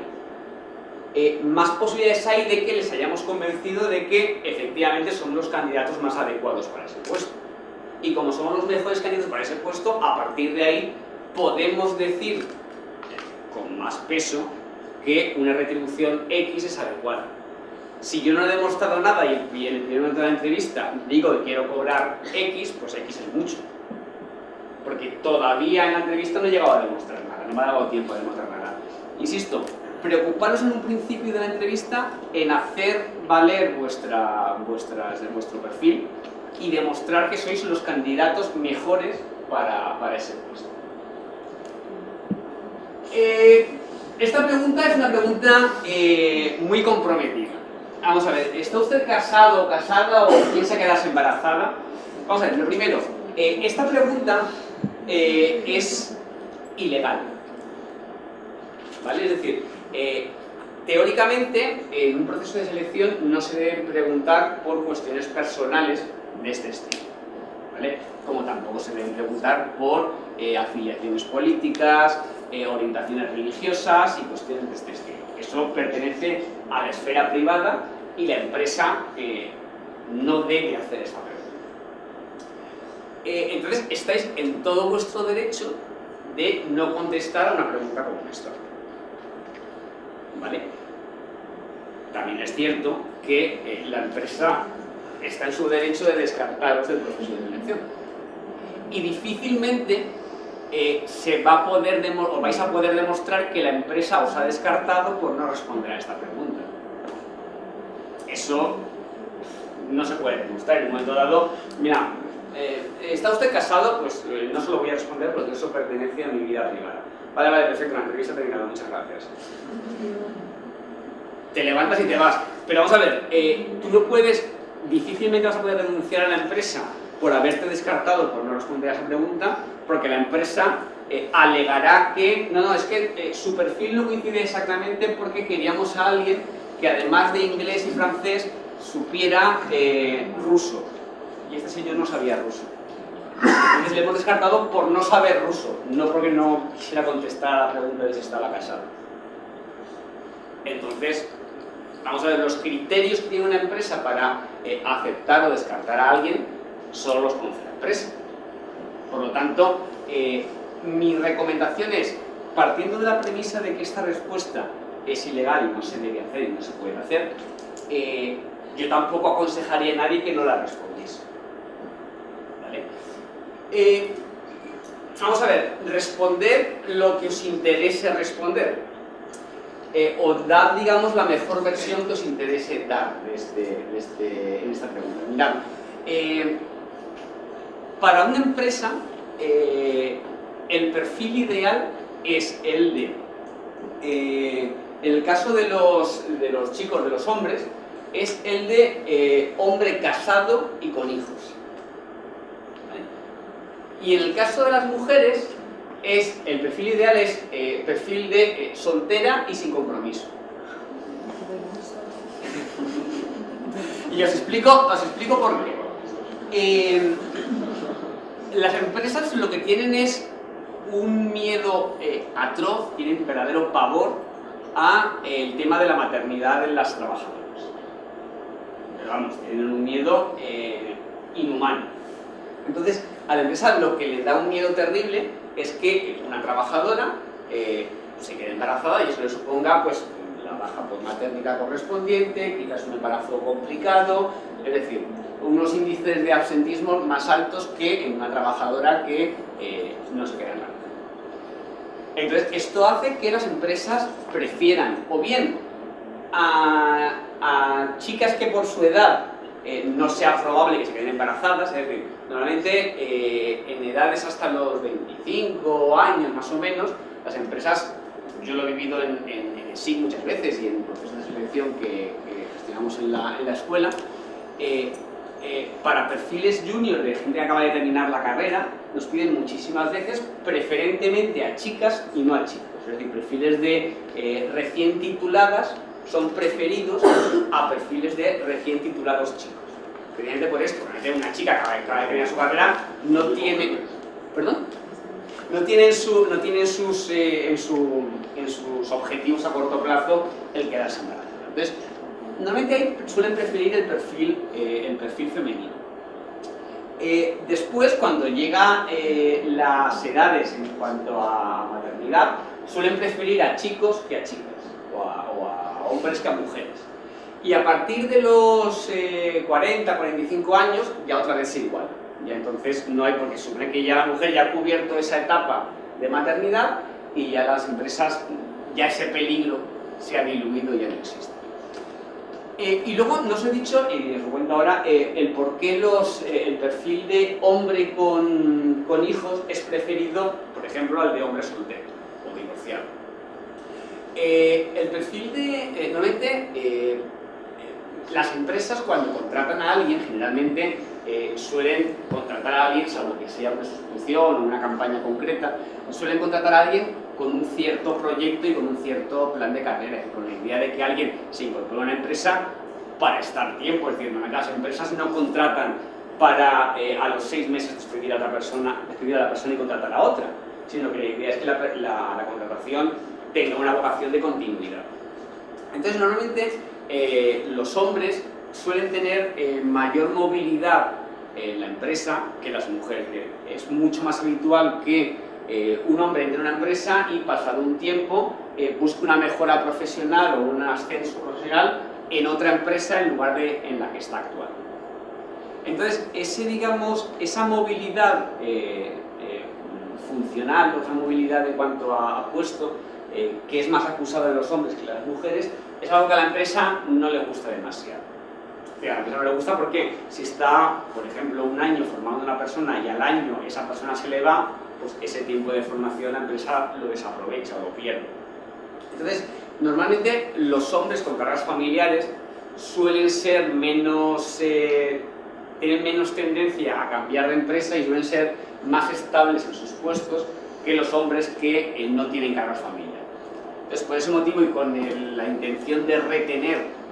más posibilidades hay de que les hayamos convencido de que efectivamente somos los candidatos más adecuados para ese puesto. Y como somos los mejores candidatos para ese puesto, a partir de ahí podemos decir con más peso que una retribución X es adecuada. Si yo no he demostrado nada y en el primer momento de la entrevista digo que quiero cobrar X, pues X es mucho. Porque todavía en la entrevista no he llegado a demostrar nada, no me ha dado tiempo a demostrar nada. Insisto, preocuparos en un principio de la entrevista en hacer valer vuestro perfil y demostrar que sois los candidatos mejores para ese puesto. Esta pregunta es una pregunta muy comprometida. Vamos a ver, ¿está usted casado o casada o piensa quedarse embarazada? Vamos a ver, lo primero, esta pregunta es ilegal, ¿vale? Es decir, teóricamente en un proceso de selección no se deben preguntar por cuestiones personales de este estilo, ¿vale? Como tampoco se deben preguntar por afiliaciones políticas, orientaciones religiosas y cuestiones de este estilo. Eso pertenece a la esfera privada y la empresa no debe hacer esta pregunta. Entonces, estáis en todo vuestro derecho de no contestar a una pregunta como esta. ¿Vale? También es cierto que la empresa está en su derecho de descartaros del proceso de selección. Y difícilmente se va a poder o vais a poder demostrar que la empresa os ha descartado por no responder a esta pregunta. Eso no se puede demostrar. En un momento dado, mira, ¿está usted casado? Pues no se lo voy a responder porque eso pertenece a mi vida privada. Vale, vale, perfecto, la entrevista terminada, muchas gracias. Te levantas y te vas. Pero vamos a ver, tú no puedes, difícilmente vas a poder denunciar a la empresa por haberte descartado por no responder a esa pregunta, porque la empresa alegará que, no, es que su perfil no coincide exactamente porque queríamos a alguien que además de inglés y francés supiera ruso. Y este señor no sabía ruso. Entonces le hemos descartado por no saber ruso, no porque no quisiera contestar a la pregunta de si estaba casado. Entonces, vamos a ver, los criterios que tiene una empresa para aceptar o descartar a alguien solo los conoce la empresa. Por lo tanto, mi recomendación es, partiendo de la premisa de que esta respuesta es ilegal y no se debe hacer y no se puede hacer, yo tampoco aconsejaría a nadie que no la respondiese. ¿Vale? Vamos a ver, responder lo que os interese responder. O dar, digamos, la mejor versión que os interese dar en esta pregunta. Mirad, para una empresa, el perfil ideal es el de, en el caso de los chicos, de los hombres, es el de hombre casado y con hijos. ¿Vale? Y en el caso de las mujeres, el perfil ideal es perfil de soltera y sin compromiso. Y os explico por qué. Las empresas lo que tienen es un miedo atroz, tienen verdadero pavor a el tema de la maternidad en las trabajadoras. Pero vamos, tienen un miedo inhumano. Entonces, a la empresa lo que le da un miedo terrible es que una trabajadora se quede embarazada y eso le suponga pues la baja por maternidad correspondiente, quizás un embarazo complicado, es decir, unos índices de absentismo más altos que en una trabajadora que no se queda embarazada. Entonces, esto hace que las empresas prefieran o bien a chicas que por su edad no sea probable que se queden embarazadas, es decir, normalmente en edades hasta los 25 años más o menos, las empresas, yo lo he vivido en SIC muchas veces y en procesos de selección que gestionamos en la escuela, para perfiles junior de gente que acaba de terminar la carrera, nos piden muchísimas veces preferentemente a chicas y no a chicos, es decir, perfiles de recién tituladas son preferidos a perfiles de recién titulados chicos. Precisamente por esto, una chica que acaba de terminar su carrera no tiene, no tiene en sus objetivos a corto plazo el quedarse embarazada. Entonces, normalmente suelen preferir el perfil femenino. Después, cuando llega las edades en cuanto a maternidad, suelen preferir a chicos que a chicas, o a hombres que a mujeres. Y a partir de los 40, 45 años, ya otra vez se iguala. Ya entonces no hay, porque supone que ya la mujer ya ha cubierto esa etapa de maternidad y ya las empresas, ya ese peligro se ha diluido y ya no existe. Y luego no os he dicho, y os lo cuento ahora, el por qué el perfil de hombre con hijos es preferido, por ejemplo, al de hombre soltero o divorciado. El perfil de, normalmente, las empresas cuando contratan a alguien, generalmente suelen contratar a alguien, salvo que sea una sustitución o una campaña concreta, suelen contratar a alguien con un cierto proyecto y con un cierto plan de carrera, con la idea de que alguien se incorpore a una empresa para estar tiempo, es decir, las empresas no contratan para a los 6 meses despedir a la persona y contratar a otra, sino que la idea es que la contratación tenga una vocación de continuidad. Entonces, normalmente los hombres suelen tener mayor movilidad en la empresa que las mujeres. Es mucho más habitual que un hombre entre en una empresa y pasado un tiempo busque una mejora profesional o un ascenso profesional en otra empresa en lugar de en la que está actual. Entonces, esa movilidad funcional, esa movilidad en cuanto a puesto, que es más acusada de los hombres que de las mujeres, es algo que a la empresa no le gusta demasiado. A la empresa no le gusta porque si está, por ejemplo, un año formando una persona y al año esa persona se le va, pues ese tiempo de formación la empresa lo desaprovecha o lo pierde. Entonces, normalmente los hombres con carreras familiares suelen ser menos, tienen menos tendencia a cambiar de empresa y suelen ser más estables en sus puestos que los hombres que no tienen carreras familiares. Entonces, por ese motivo y con la intención de retener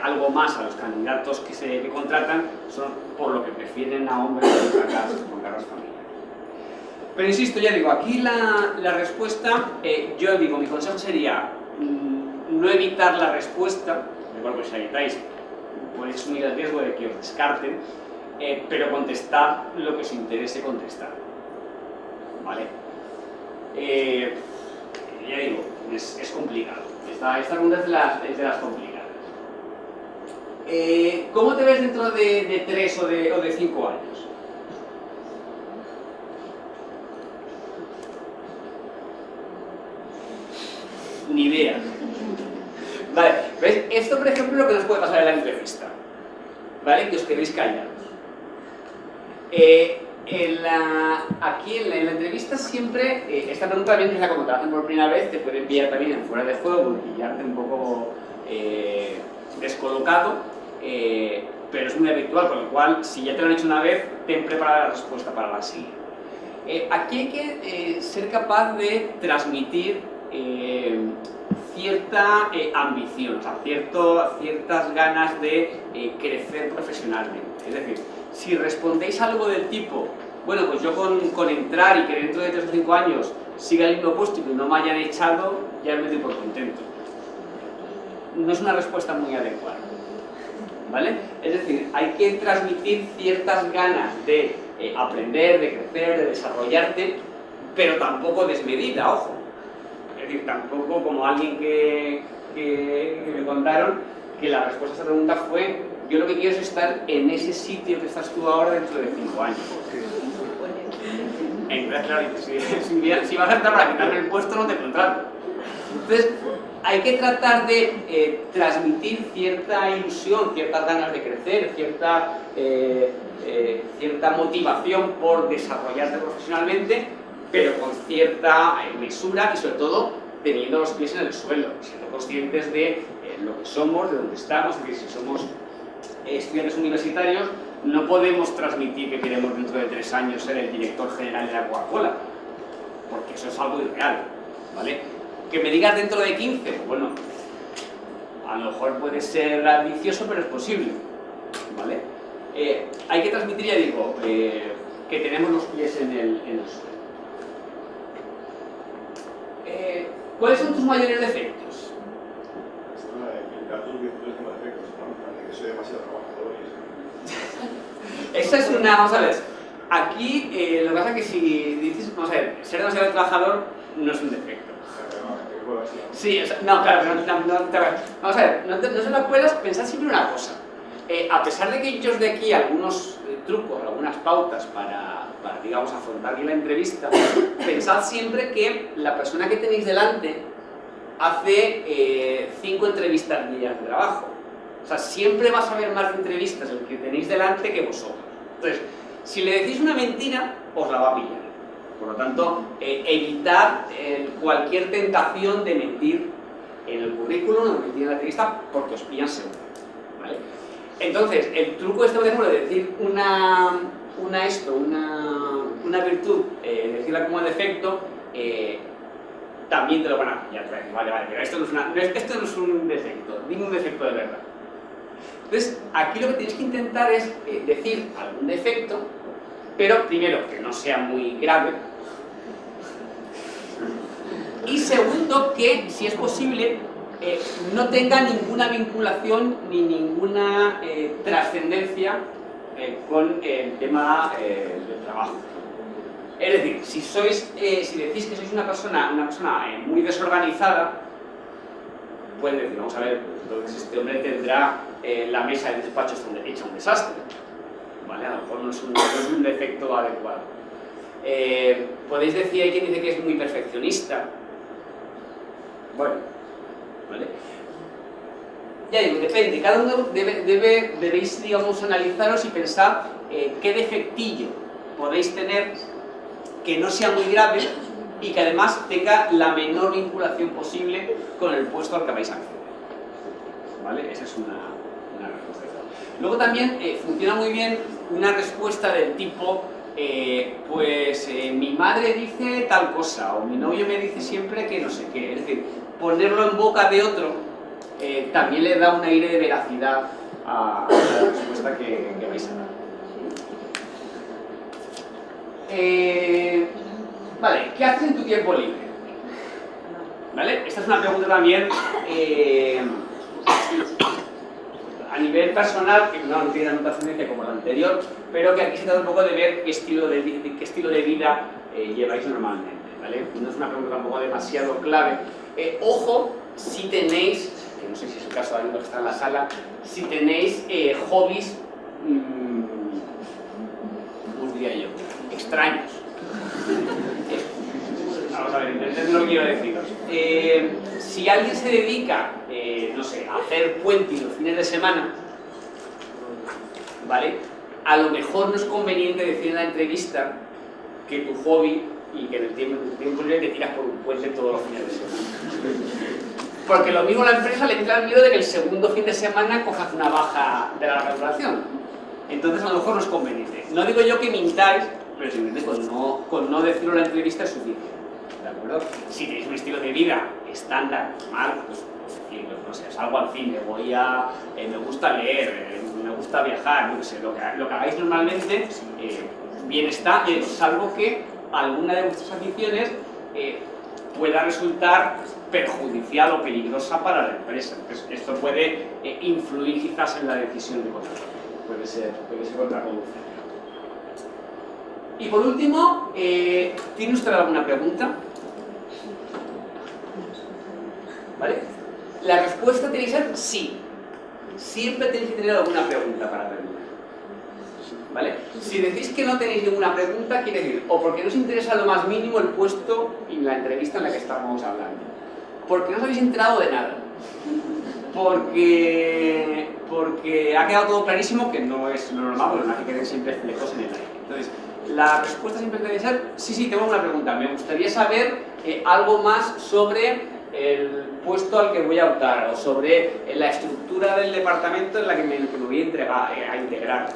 algo más a los candidatos que contratan, son por lo que prefieren a hombres con carreras familiares. Pero insisto, ya digo, aquí la respuesta, yo digo, mi consejo sería no evitar la respuesta, igual que si la evitáis, podéis asumir el riesgo de que os descarten, pero contestad lo que os interese contestar. ¿Vale? Ya digo, es complicado. Esta pregunta es de las complicadas. ¿Cómo te ves dentro de 3 o de 5 años? Ni idea. Vale, ¿ves? Esto, por ejemplo, es lo que nos puede pasar en la entrevista. ¿Vale? Que os quedéis callados. Aquí en la entrevista siempre, esta pregunta también es la como te la hacen por primera vez, te puede enviar también en fuera de juego y pillarte un poco descolocado, pero es muy habitual, con lo cual, si ya te lo han hecho una vez, ten preparada la respuesta para la siguiente. Aquí hay que ser capaz de transmitir cierta ambición, o sea, ciertas ganas de crecer profesionalmente. Es decir, si respondéis algo del tipo, bueno, pues yo con entrar y que dentro de 3 o 5 años siga el mismo puesto y que no me hayan echado, ya me doy por contento. No es una respuesta muy adecuada, ¿vale? Es decir, hay que transmitir ciertas ganas de aprender, de crecer, de desarrollarte, pero tampoco desmedida, ojo. Es decir, tampoco como alguien que me contaron que la respuesta a esta pregunta fue: yo lo que quiero es estar en ese sitio que estás tú ahora dentro de 5 años. Claro, si vas a entrar para quitarme el puesto, no te contrato. Entonces, hay que tratar de transmitir cierta ilusión, ciertas ganas de crecer, cierta motivación por desarrollarte profesionalmente, pero con cierta mesura y sobre todo teniendo los pies en el suelo, siendo conscientes de lo que somos, de dónde estamos, es decir, si somos estudiantes universitarios, no podemos transmitir que queremos dentro de 3 años ser el director general de la Coca-Cola, porque eso es algo irreal, ¿vale? Que me digas dentro de 15, bueno, a lo mejor puede ser ambicioso, pero es posible, ¿vale? Hay que transmitir, ya digo, que tenemos los pies en el suelo. ¿Cuáles son tus mayores defectos? Soy demasiado trabajador y Esa es una, vamos a ver, aquí lo que pasa es que si dices, vamos a ver, ser demasiado trabajador no es un defecto. Sí, o sea, no, claro, vamos a ver, no se lo puedas pensar siempre una cosa. A pesar de que yo os dé aquí algunos trucos, algunas pautas para, digamos, afrontar bien la entrevista, pensad siempre que la persona que tenéis delante hace 5 entrevistas diarias de trabajo. O sea, siempre vas a ver más entrevistas el que tenéis delante que vosotros. Entonces, si le decís una mentira, os la va a pillar. Por lo tanto, evitad cualquier tentación de mentir en el currículum o de mentir en la entrevista, porque os pillan seguro, ¿vale? Entonces, el truco de este ejemplo de decir una virtud, decirla como defecto, también te lo van a pillar. Vale, pero esto no es un defecto, dime un defecto de verdad. Entonces, aquí lo que tienes que intentar es decir algún defecto, pero primero, que no sea muy grave, y segundo, que, si es posible, no tenga ninguna vinculación ni ninguna trascendencia con el tema del trabajo. Es decir, si decís que sois una persona muy desorganizada, pueden decir, vamos a ver, entonces este hombre tendrá la mesa del despacho hecha un desastre, ¿vale? A lo mejor no es un defecto adecuado. Podéis decir, hay quien dice que es muy perfeccionista. Bueno, ¿vale? Ya digo, depende, cada uno debéis, digamos, analizaros y pensar qué defectillo podéis tener que no sea muy grave y que además tenga la menor vinculación posible con el puesto al que vais a acceder. ¿Vale? Esa es una respuesta. Luego también funciona muy bien una respuesta del tipo mi madre dice tal cosa, o mi novio me dice siempre que no sé qué. Es decir, ponerlo en boca de otro también le da un aire de veracidad a la respuesta que vais a dar. Vale, ¿qué haces en tu tiempo libre? ¿Vale? Esta es una pregunta también a nivel personal, que no tiene tanta trascendencia como la anterior, pero que aquí se trata un poco de ver qué estilo de vida lleváis normalmente, ¿vale? No es una pregunta tampoco demasiado clave. Ojo, si tenéis, que no sé si es el caso de alguien que está en la sala, si tenéis hobbies, ¿cómo os diría yo? Extraños. Vamos a ver, entended lo que quiero deciros. Si alguien se dedica, no sé, a hacer puentes los fines de semana, ¿vale? A lo mejor no es conveniente decir en la entrevista que tu hobby y que en el tiempo libre te tiras por un puente todos los fines de semana. Porque lo mismo a la empresa le entra el miedo de que el segundo fin de semana cojas una baja de la facturación. Entonces a lo mejor no es conveniente. No digo yo que mintáis, pero simplemente con no decirlo en la entrevista es suficiente. ¿De acuerdo? Si tenéis un estilo de vida estándar, normal, pues no sé, salgo al cine, me gusta leer, me gusta viajar, no sé, lo que hagáis normalmente, bien está, salvo que alguna de vuestras aficiones pueda resultar perjudicial o peligrosa para la empresa. Entonces, esto puede influir quizás en la decisión de contratar. Puede ser contraproducente. Y por último, ¿tiene usted alguna pregunta? ¿Vale? La respuesta tiene que ser sí. Siempre tenéis que tener alguna pregunta para terminar. ¿Vale? Si decís que no tenéis ninguna pregunta, quiere decir o porque no os interesa lo más mínimo el puesto y la entrevista en la que estamos hablando, porque no os habéis enterado de nada, porque ha quedado todo clarísimo, que no es lo normal, porque no hay que queden siempre flecos en el aire. Entonces, la respuesta siempre debe ser sí, tengo una pregunta. Me gustaría saber algo más sobre el puesto al que voy a optar, o sobre la estructura del departamento en la que me voy a integrar,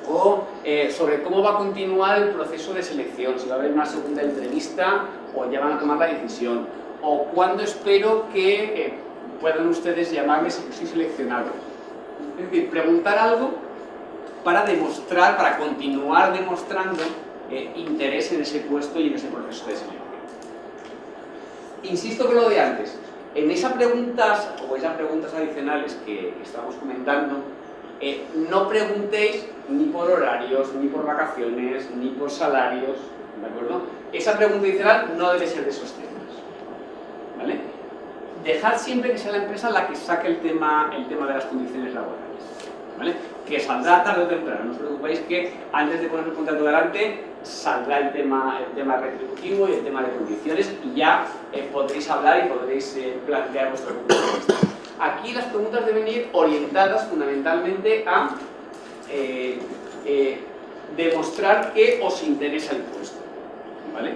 o sobre cómo va a continuar el proceso de selección, si va a haber una segunda entrevista o ya van a tomar la decisión, o cuándo espero que puedan ustedes llamarme si soy seleccionado. Es decir, preguntar algo para demostrar, para continuar demostrando interés en ese puesto y en ese proceso de selección. Insisto con lo de antes, en esas preguntas adicionales que estamos comentando, no preguntéis ni por horarios, ni por vacaciones, ni por salarios, ¿de acuerdo? Esa pregunta adicional no debe ser de esos temas, ¿vale? Dejad siempre que sea la empresa la que saque el tema de las condiciones laborales, ¿vale? Que saldrá tarde o temprano, no os preocupéis que antes de poner el contrato delante saldrá el tema retributivo y el tema de condiciones y ya podréis hablar y podréis plantear vuestro punto de vista. Aquí las preguntas deben ir orientadas fundamentalmente a demostrar que os interesa el puesto, ¿vale?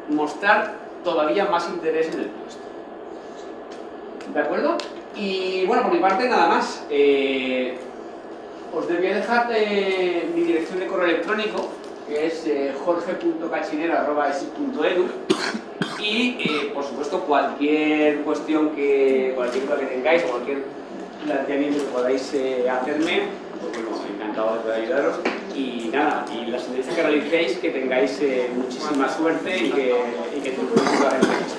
Mostrar todavía más interés en el puesto. ¿De acuerdo? Y bueno, por mi parte nada más. Os voy a dejar mi dirección de correo electrónico, que es jorge.cachinera@esi.edu, y por supuesto cualquier cuestión cualquier duda que tengáis o cualquier planteamiento que podáis hacerme, pues bueno, encantado de poder ayudaros. Y nada, y las entrevistas que realicéis, que tengáis muchísima suerte y que triunféis.